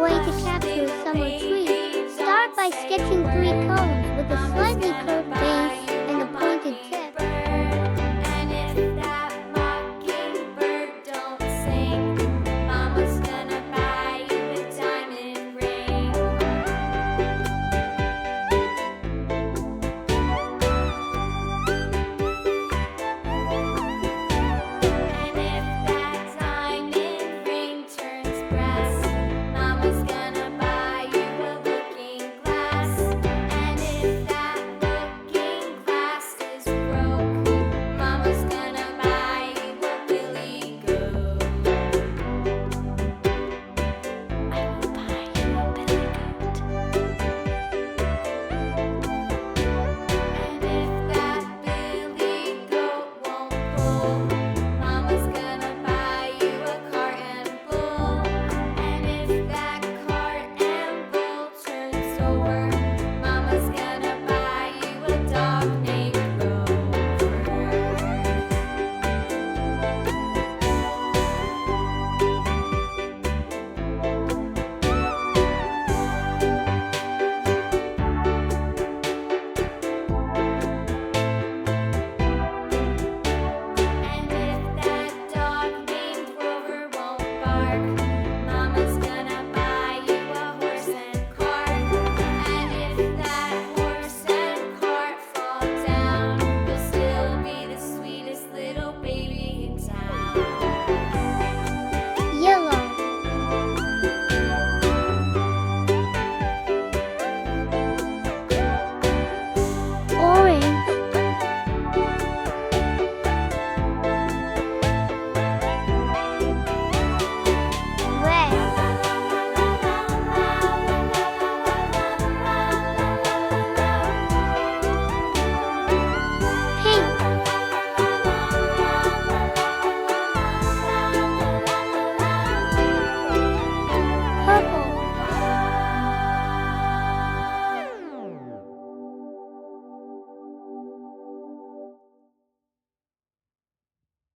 way to capture a summer tree. Start by sketching 3 cones with a slightly curved base and a pointed tip.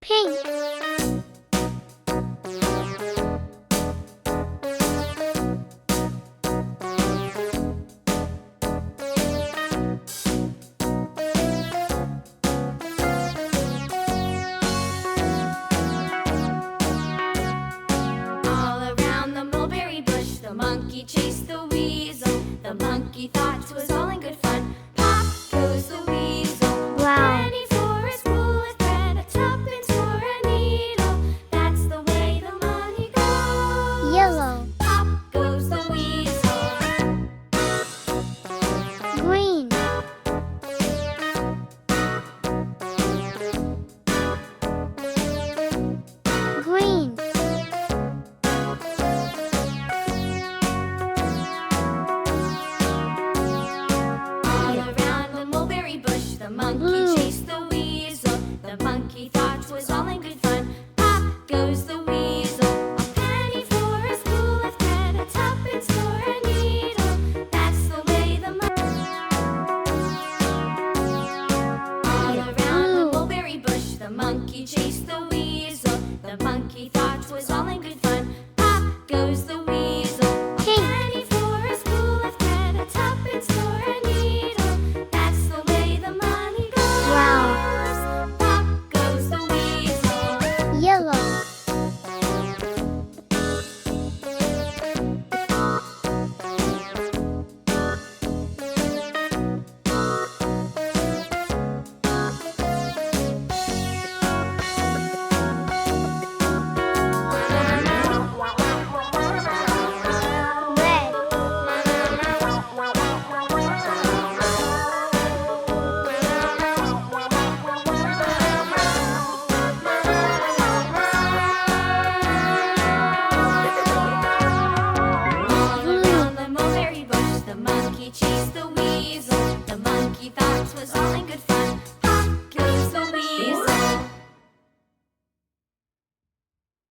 Pink. The monkey chased the weasel. The monkey thought it was all in good fun. Pop goes the weasel. Wow. Penny for a spool of thread, a tuppence for a needle. That's the way the money goes. Yellow. Pop goes the weasel. Green. Green. The monkey chased the weasel. The monkey thought it was all in good fun. Pop goes the weasel. A penny for a spool of thread, a tuppence for a needle. That's the way the money. All around the mulberry bush, the monkey chased the